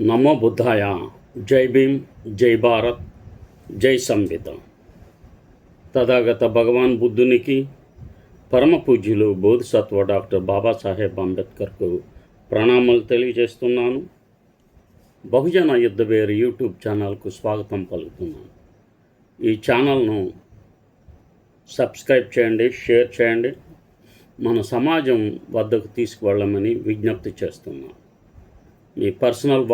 నమో బుద్ధాయ. జై భీమ్, జై భారత్, జై సంవిత. తథాగత భగవాన్ బుద్ధునికి, పరమ పూజ్యులు బోధిసత్వ డాక్టర్ బాబాసాహెబ్ అంబేద్కర్కు ప్రణామాలు తెలియజేస్తున్నాను. బహుజన యుద్ధవేరు యూట్యూబ్ ఛానల్కు స్వాగతం పలుకుతున్నాను. ఈ ఛానల్ను సబ్స్క్రైబ్ చేయండి, షేర్ చేయండి, మన సమాజం వద్దకు తీసుకువెళ్ళమని విజ్ఞప్తి చేస్తున్నాను. మీ పర్సనల్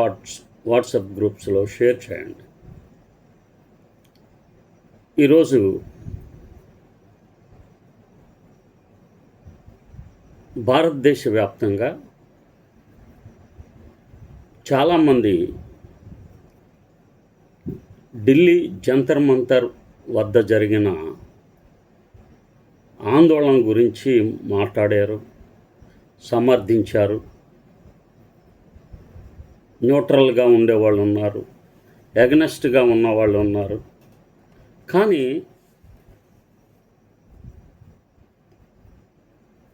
వాట్సాప్ గ్రూప్స్లో షేర్ చేయండి. ఈరోజు భారతదేశ వ్యాప్తంగా చాలామంది ఢిల్లీ జంతర్ మంతర్ వద్ద జరిగిన ఆందోళన గురించి మాట్లాడారు, సమర్థించారు. న్యూట్రల్గా ఉండేవాళ్ళు ఉన్నారు, ఎగనెస్ట్గా ఉన్నవాళ్ళు ఉన్నారు. కానీ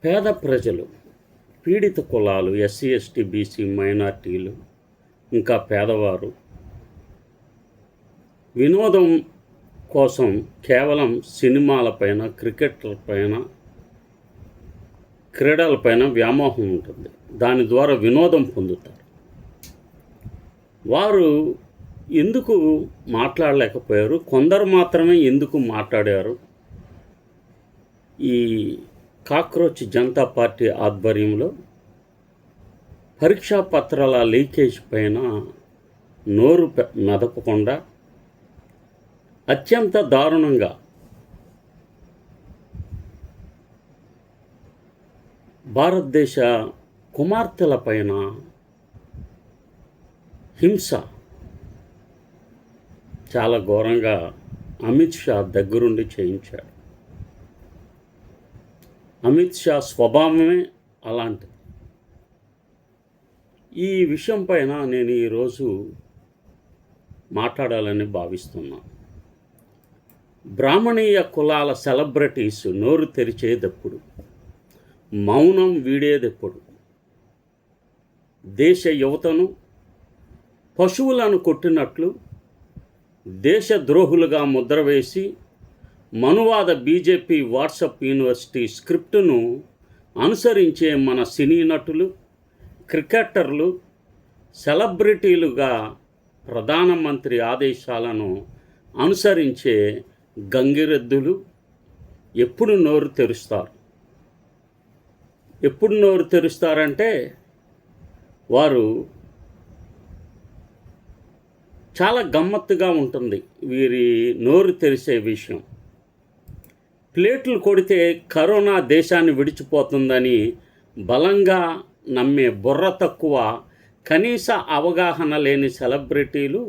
పేద ప్రజలు, పీడిత కులాలు, ఎస్సీ ఎస్టీ బీసీ మైనార్టీలు, ఇంకా పేదవారు వినోదం కోసం కేవలం సినిమాలపైన, క్రికెట్లపైన, క్రీడలపైన వ్యామోహం ఉంటుంది. దాని ద్వారా వినోదం పొందుతారు. వారు ఎందుకు మాట్లాడలేకపోయారు? కొందరు మాత్రమే ఎందుకు మాట్లాడారు? ఈ కాక్రోచ్ జనతా పార్టీ ఆధ్వర్యంలో పరీక్షా పత్రాల లీకేజ్ పైన నోరు మెదపకుండా అత్యంత దారుణంగా భారతదేశ కుమార్తెల పైన హింస చాలా ఘోరంగా అమిత్ షా దగ్గరుండి చేయించాడు. అమిత్ షా స్వభావమే అలాంటిది. ఈ విషయం పైన నేను ఈరోజు మాట్లాడాలని భావిస్తున్నాను. బ్రాహ్మణీయ కులాల సెలబ్రిటీస్ నోరు తెరిచేదెప్పుడు, మౌనం వీడేదెప్పుడు? దేశ యువతను పశువులను కొట్టినట్లు దేశద్రోహులుగా ముద్ర వేసి మనువాద బీజేపీ వాట్సాప్ యూనివర్సిటీ స్క్రిప్టును అనుసరించే మన సినీ నటులు, క్రికెటర్లు, సెలబ్రిటీలుగా ప్రధానమంత్రి ఆదేశాలను అనుసరించే గంగిరెద్దులు ఎప్పుడు నోరు తెరుస్తారు? ఎప్పుడు నోరు తెరుస్తారంటే వారు చాలా గమ్మత్తుగా ఉంటుంది వీరి నోరు తెరిసే విషయం. ప్లేట్లు కొడితే కరోనా దేశాన్ని విడిచిపోతుందని బలంగా నమ్మే బుర్ర తక్కువ, కనీస అవగాహన లేని సెలబ్రిటీలు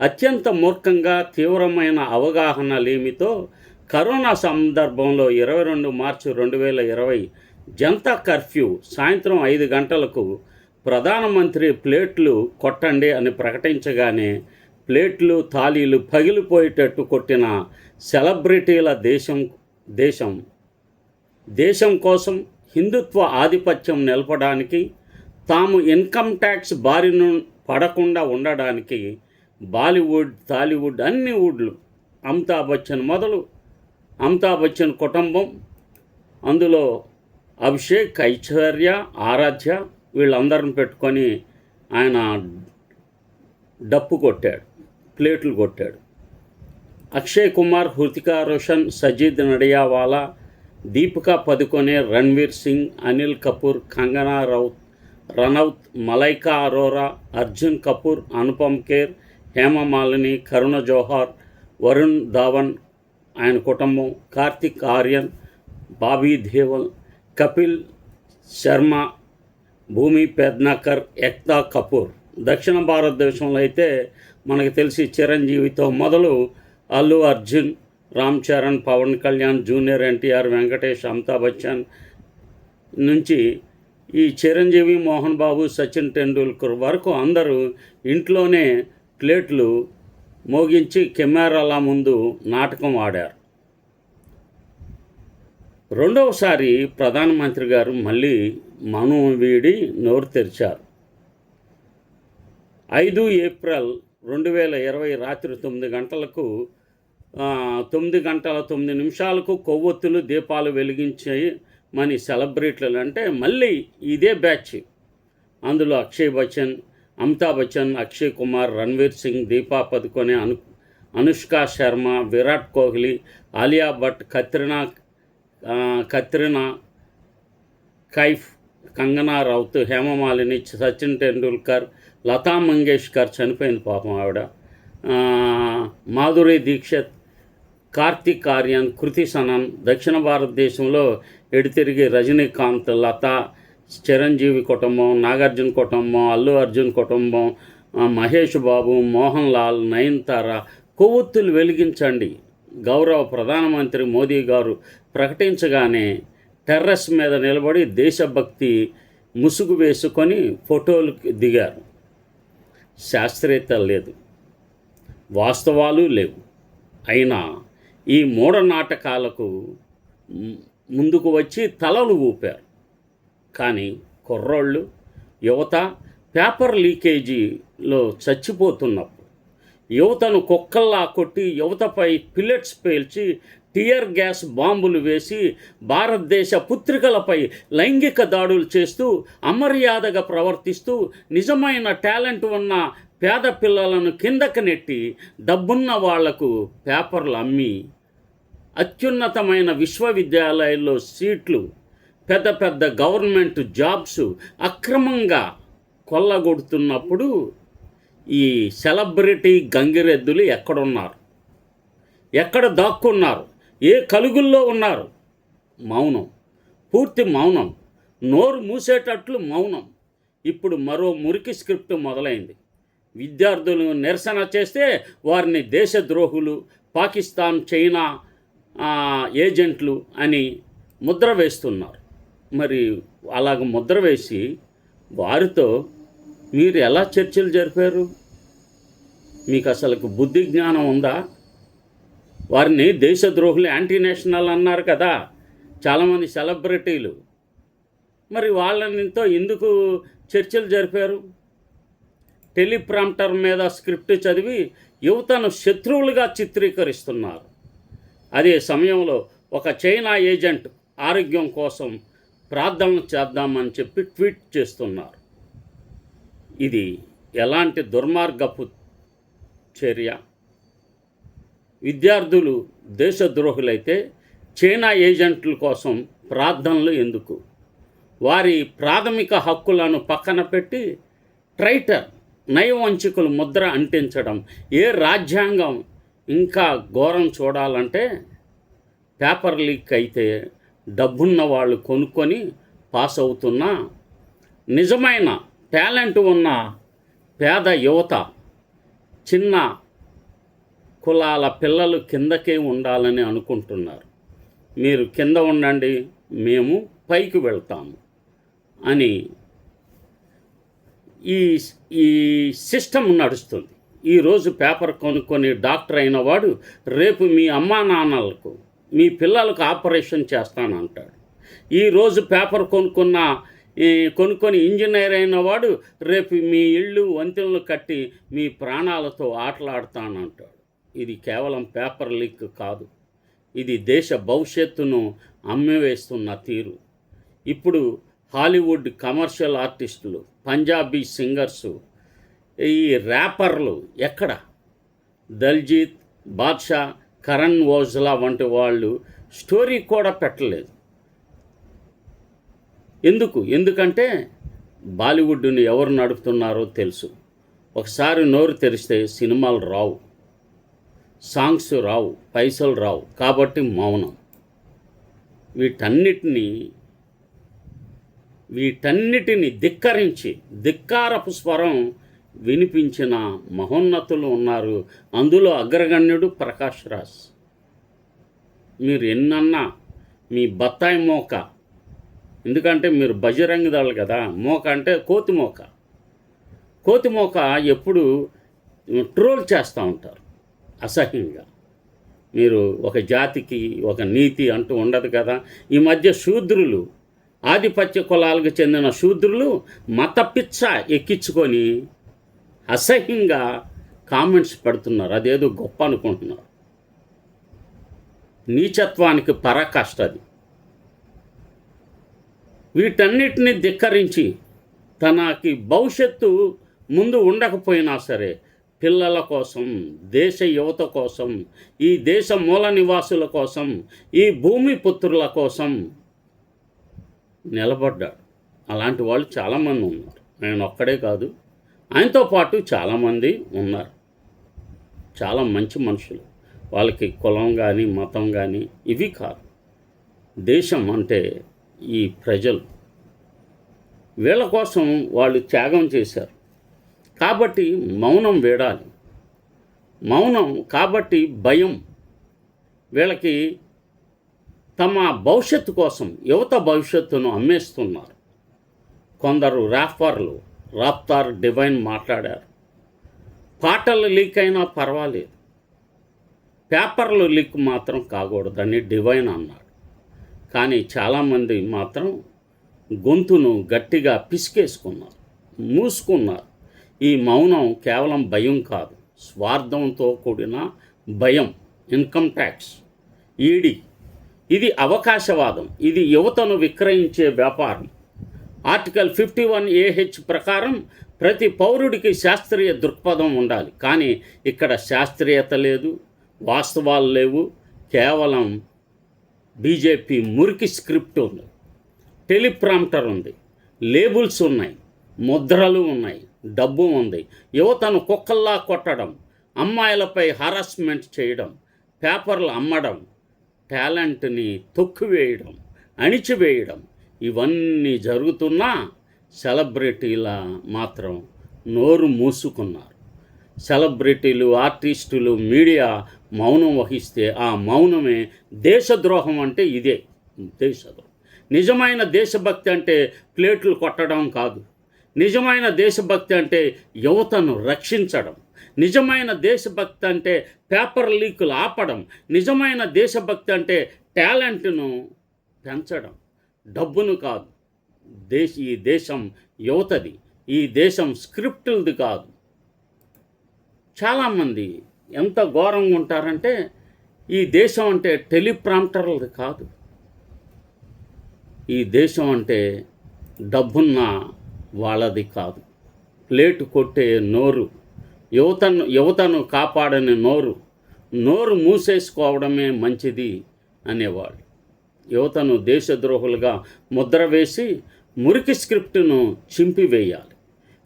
అత్యంత మూర్ఖంగా, తీవ్రమైన అవగాహన లేమితో కరోనా సందర్భంలో 22 మార్చి 2020 జనతా కర్ఫ్యూ సాయంత్రం 5 గంటలకు ప్రధానమంత్రి ప్లేట్లు కొట్టండి అని ప్రకటించగానే ప్లేట్లు, థాలీలు పగిలిపోయేటట్టు కొట్టిన సెలబ్రిటీల దేశం కోసం, హిందుత్వ ఆధిపత్యం నిలపడానికి, తాము ఇన్కమ్ ట్యాక్స్ బారిన పడకుండా ఉండడానికి బాలీవుడ్, టాలీవుడ్, అన్ని వుడ్లు, అమితాబ్ బచ్చన్ మొదలు, అమితాబ్ బచ్చన్ కుటుంబం, అందులో అభిషేక్, ఐశ్వర్య, ఆరాధ్య, వీళ్ళందరిని పెట్టుకొని ఆయన డప్పు కొట్టాడు, ప్లేట్లు కొట్టాడు. అక్షయ్ కుమార్, హృతికా రోషన్, సజీద్ నడియావాలా, దీపికా పదుకొనే, రణ్వీర్ సింగ్, అనిల్ కపూర్, కంగనా రనౌత్, మలైకా అరోరా, అర్జున్ కపూర్, అనుపమ్ ఖేర్, హేమమాలిని, కరుణ జోహార్, వరుణ్ ధావన్ ఆయన కుటుంబం, కార్తిక్ ఆర్యన్, బాబీ దేవల్, కపిల్ శర్మ, భూమి పెద్నాకర్, ఎక్తా కపూర్. దక్షిణ భారతదేశంలో అయితే మనకు తెలిసి చిరంజీవితో మొదలు అల్లు అర్జున్, రామ్ చరణ్, పవన్ కళ్యాణ్, జూనియర్ ఎన్టీఆర్, వెంకటేష్, అమితాబ్ బచ్చన్ నుంచి ఈ చిరంజీవి, మోహన్ బాబు, సచిన్ టెండూల్కర్ వరకు అందరూ ఇంట్లోనే ప్లేట్లు మోగించి కెమెరాల ముందు నాటకం ఆడారు. రెండవసారి ప్రధానమంత్రి గారు మళ్ళీ మౌనం వీడి నోరు తెరిచారు. 5 ఏప్రిల్ 2020 రాత్రి 9 గంటలకు 9 గంటల 9 నిమిషాలకు కొవ్వొత్తులు దీపాలు వెలిగించమని సెలబ్రిటీలు అంటే మళ్ళీ ఇదే బ్యాచ్. అందులో అక్షయ్ బచ్చన్, అమితాబ్ బచ్చన్, అక్షయ్ కుమార్, రణ్వీర్ సింగ్, దీపా పదుకొనే, అనుష్క శర్మ, విరాట్ కోహ్లీ, ఆలియా భట్, కత్రినా కైఫ్, కంగనా రౌత్, హేమమాలిని, సచిన్ టెండూల్కర్, లతా మంగేష్కర్ చనిపోయింది పాపం ఆవిడ, మాధురి దీక్షిత్, కార్తిక్ ఆర్యన్, కృతి సనన్, దక్షిణ భారతదేశంలో ఎడితిరిగి రజనీకాంత్, లతా, చిరంజీవి కుటుంబం, నాగార్జున కుటుంబం, అల్లు అర్జున్ కుటుంబం, మహేష్ బాబు, మోహన్ లాల్, నయనతార కొవ్వొత్తులు వెలిగించండి. గౌరవ ప్రధానమంత్రి మోదీ గారు ప్రకటించగానే టెర్రస్ మీద నిలబడి దేశభక్తి ముసుగు వేసుకొని ఫోటోలు దిగారు. శాస్త్రీయత లేదు, వాస్తవాలు లేవు. అయినా ఈ మూఢ నాటకాలకు ముందుకు వచ్చి తలలు ఊపారు. కానీ కుర్రోళ్ళు, యువత పేపర్ లీకేజీలో చచ్చిపోతున్నప్పుడు, యువతను కుక్కల్లా కొట్టి యువతపై పిల్లెట్స్ పేల్చి టియర్ గ్యాస్ బాంబులు వేసి భారతదేశ పుత్రికలపై లైంగిక దాడులు చేస్తూ అమర్యాదగా ప్రవర్తిస్తూ నిజమైన టాలెంట్ ఉన్న పేద పిల్లలను కిందకి నెట్టి డబ్బున్న వాళ్లకు పేపర్లు అమ్మి అత్యున్నతమైన విశ్వవిద్యాలయాల్లో సీట్లు, పెద్ద పెద్ద గవర్నమెంట్ జాబ్స్ అక్రమంగా కొల్లగొడుతున్నప్పుడు ఈ సెలబ్రిటీ గంగిరెద్దులు ఎక్కడున్నారు? ఎక్కడ దాక్కున్నారు? ఏ కలుగుల్లో ఉన్నారు? మౌనం, పూర్తి మౌనం, నోరు మూసేటట్లు మౌనం. ఇప్పుడు మరో మురికి స్క్రిప్ట్ మొదలైంది. విద్యార్థులు నిరసన చేస్తే వారిని దేశద్రోహులు, పాకిస్తాన్, చైనా ఏజెంట్లు అని ముద్ర వేస్తున్నారు. మరి అలాగ ముద్ర వేసి వారితో మీరు ఎలా చర్చలు జరిపారు? మీకు అసలు బుద్ధి జ్ఞానం ఉందా? వారిని దేశద్రోహులు, యాంటీ నేషనల్ అన్నారు కదా చాలామంది సెలబ్రిటీలు. మరి వాళ్ళనితో ఎందుకు చర్చలు జరిపారు? టెలిప్రాంప్టర్ మీద స్క్రిప్ట్ చదివి యువతను శత్రువులుగా చిత్రీకరిస్తున్నారు. అదే సమయంలో ఒక చైనా ఏజెంట్ ఆరోగ్యం కోసం ప్రార్థనలు చేద్దామని చెప్పి ట్వీట్ చేస్తున్నారు. ఇది ఎలాంటి దుర్మార్గపు చర్య? విద్యార్థులు దేశద్రోహులైతే చైనా ఏజెంట్ల కోసం ప్రార్థనలు ఎందుకు? వారి ప్రాథమిక హక్కులను పక్కన పెట్టి ట్రైటర్, నయవంచికులు ముద్ర అంటించడం ఏ రాజ్యాంగం? ఇంకా ఘోరం చూడాలంటే పేపర్ లీక్ అయితే డబ్బున్న వాళ్ళు కొనుక్కొని పాస్ అవుతున్నా నిజమైన టాలెంట్ ఉన్న పేద యువత, చిన్న కులాల పిల్లలు కిందకే ఉండాలని అనుకుంటున్నారు. మీరు కింద ఉండండి, మేము పైకి వెళ్తాము అని ఈ సిస్టమ్ నడుస్తుంది. ఈరోజు పేపర్ కొనుక్కొని డాక్టర్ అయిన వాడు రేపు మీ అమ్మా నాన్నలకు, మీ పిల్లలకు ఆపరేషన్ చేస్తానంటాడు. ఈరోజు పేపర్ కొనుక్కొని ఇంజనీర్ అయిన వాడు రేపు మీ ఇళ్ళు, వంతెనలు కట్టి మీ ప్రాణాలతో ఆటలాడతానంటాడు. ఇది కేవలం పేపర్ లీక్ కాదు, ఇది దేశ భవిష్యత్తును అమ్మివేస్తున్న తీరు. ఇప్పుడు హాలీవుడ్ కమర్షియల్ ఆర్టిస్టులు, పంజాబీ సింగర్సు, ఈ ర్యాపర్లు ఎక్కడ? దల్జీత్, బాద్షా, కరణ్ ఓజ్లా వంటి వాళ్ళు స్టోరీ కూడా పెట్టలేదు. ఎందుకంటే బాలీవుడ్ని ఎవరు నడుపుతున్నారో తెలుసు. ఒకసారి నోరు తెరిస్తే సినిమాలు రావు, సాంగ్స్ రావు, పైసలు రావు. కాబట్టి మౌనం. వీటన్నిటిని ధిక్కరించి ధిక్కారపు స్వరం వినిపించిన మహోన్నతులు ఉన్నారు. అందులో అగ్రగణ్యుడు ప్రకాష్ రాజ్. మీరు ఎన్నన్నా మీ బత్తాయి మోక, ఎందుకంటే మీరు బజరంగి దళం కదా, మోక అంటే కోతి మోక ఎప్పుడు ట్రోల్ చేస్తూ ఉంటారు అసహ్యంగా. మీరు ఒక జాతికి ఒక నీతి అంటూ ఉండదు కదా. ఈ మధ్య శూద్రులు, ఆధిపత్య కులాలకు చెందిన శూద్రులు మత పిచ్చ ఎక్కించుకొని అసహ్యంగా కామెంట్స్ పెడుతున్నారు. అదేదో గొప్ప అనుకుంటున్నారు. నీచత్వానికి పరాకాష్ట అది. వీటన్నిటిని ధిక్కరించి తనకి భవిష్యత్తు ముందు ఉండకపోయినా సరే పిల్లల కోసం, దేశ యువత కోసం, ఈ దేశ మూల నివాసుల కోసం, ఈ భూమి పుత్రుల కోసం నిలబడ్డాడు. అలాంటి వాళ్ళు చాలామంది ఉన్నారు. నేను ఒక్కడే కాదు, ఆయనతో పాటు చాలామంది ఉన్నారు. చాలా మంచి మనుషులు. వాళ్ళకి కులం కానీ మతం కానీ ఇవి కాదు. దేశం అంటే ఈ ప్రజలు, వీళ్ళ కోసం వాళ్ళు త్యాగం చేశారు. కాబట్టి మౌనం వీడాలి. మౌనం కాబట్టి భయం. వీళ్ళకి తమ భవిష్యత్తు కోసం యువత భవిష్యత్తును అమ్మేస్తున్నారు. కొందరు రాప్తార్ డివైన్ మాట్లాడారు. పాటలు లీక్ అయినా పర్వాలేదు, పేపర్లు లీక్ మాత్రం కాకూడదని డివైన్ అన్నాడు. కానీ చాలామంది మాత్రం గొంతును గట్టిగా పిసికేసుకున్నారు, మూసుకున్నారు. ఈ మౌనం కేవలం భయం కాదు, స్వార్థంతో కూడిన భయం. ఇన్కమ్ ట్యాక్స్, ఈడీ, ఇది అవకాశవాదం. ఇది యువతను విక్రయించే వ్యాపారం. ఆర్టికల్ 51AH ప్రకారం ప్రతి పౌరుడికి శాస్త్రీయ దృక్పథం ఉండాలి. కానీ ఇక్కడ శాస్త్రీయత లేదు, వాస్తవాలు లేవు. కేవలం బీజేపీ మురికి స్క్రిప్ట్ ఉంది, టెలిప్రాంప్టర్ ఉంది, లేబుల్స్ ఉన్నాయి, ముద్రలు ఉన్నాయి, డబ్బు ఉంది. యువతను కుక్కల్లా కొట్టడం, అమ్మాయిలపై హరాస్మెంట్ చేయడం, పేపర్లు అమ్మడం, టాలెంట్ని తొక్కివేయడం, అణిచివేయడం, ఇవన్నీ జరుగుతున్నా సెలబ్రిటీల మాత్రం నోరు మూసుకున్నారు. సెలబ్రిటీలు, ఆర్టిస్టులు, మీడియా మౌనం వహిస్తే ఆ మౌనమే దేశద్రోహం. అంటే ఇదే దేశద్రోహం. నిజమైన దేశభక్తి అంటే ప్లేట్లు కొట్టడం కాదు. నిజమైన దేశభక్తి అంటే యువతను రక్షించడం. నిజమైన దేశభక్తి అంటే పేపర్ లీకులు ఆపడం. నిజమైన దేశభక్తి అంటే టాలెంట్ను పెంచడం, డబ్బును కాదు. ఈ దేశం యువతది, ఈ దేశం స్క్రిప్టులది కాదు. చాలామంది ఎంత ఘోరంగా ఉంటారంటే ఈ దేశం అంటే టెలిప్రాంప్టర్లది కాదు. ఈ దేశం అంటే డబ్బున్న వాళ్ళది కాదు. ప్లేటు కొట్టే నోరు, యువతను కాపాడని నోరు మూసేసుకోవడమే మంచిది అనేవాడు. యువతను దేశద్రోహులుగా ముద్ర వేసి మురికి స్క్రిప్టును చింపివేయాలి,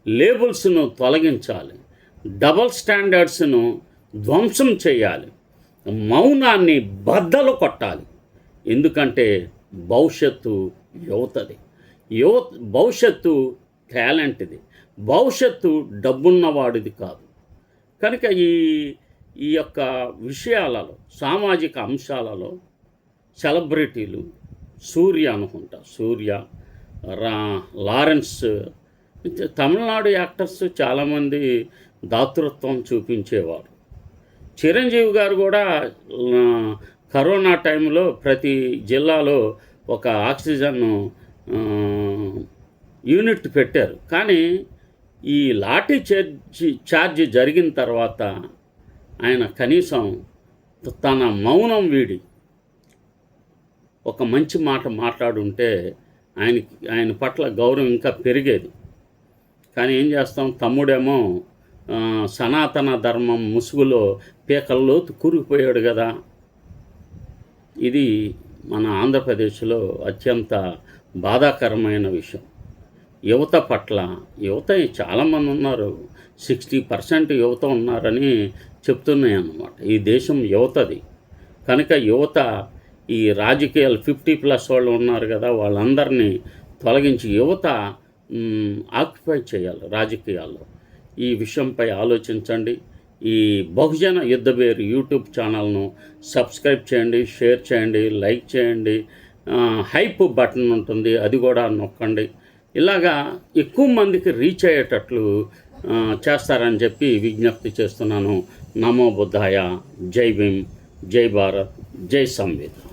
లేబుల్స్ను తొలగించాలి, డబల్ స్టాండర్డ్స్ను ధ్వంసం చేయాలి, మౌనాన్ని బద్దలు కొట్టాలి. ఎందుకంటే భవిష్యత్తు యువతది, భవిష్యత్తు టాలెంట్ది, భవిష్యత్తు డబ్బున్నవాడిది కాదు. కనుక ఈ యొక్క విషయాలలో, సామాజిక అంశాలలో సెలబ్రిటీలు, సూర్య, లారెన్స్, తమిళనాడు యాక్టర్స్ చాలామంది దాతృత్వం చూపించేవారు. చిరంజీవి గారు కూడా కరోనా టైంలో ప్రతి జిల్లాలో ఒక ఆక్సిజన్ యూనిట్ పెట్టారు. కానీ ఈ లాఠీ చార్జ్ జరిగిన తర్వాత ఆయన కనీసం తన మౌనం వీడి ఒక మంచి మాట మాట్లాడుంటే ఆయన పట్ల గౌరవం ఇంకా పెరిగేది. కానీ ఏం చేస్తాం, తమ్ముడేమో సనాతన ధర్మం ముసుగులో పీకల్లోతు కూరుకుపోయాడు కదా. ఇది మన ఆంధ్రప్రదేశ్లో అత్యంత బాధాకరమైన విషయం. యువత పట్ల, యువత చాలామంది ఉన్నారు, 60% యువత ఉన్నారని చెప్తున్నాయి అన్నమాట. ఈ దేశం యువతది. కనుక యువత, ఈ రాజకీయాలు 50+ వాళ్ళు ఉన్నారు కదా, వాళ్ళందరినీ తొలగించి యువత ఆక్యుపై చేయాలి రాజకీయాల్లో. ఈ విషయంపై ఆలోచించండి. ఈ బహుజన యుద్ధబేరి యూట్యూబ్ ఛానల్ను సబ్స్క్రైబ్ చేయండి, షేర్ చేయండి, లైక్ చేయండి. హైప్ బటన్ ఉంటుంది, అది కూడా నొక్కండి. ఇలాగా ఎక్కువ మందికి రీచ్ అయ్యేటట్లు చేస్తారని చెప్పి విజ్ఞప్తి చేస్తున్నాను. నమో బుద్ధాయ. జై భీమ్, జై భారత్, జై సంవిధాన్.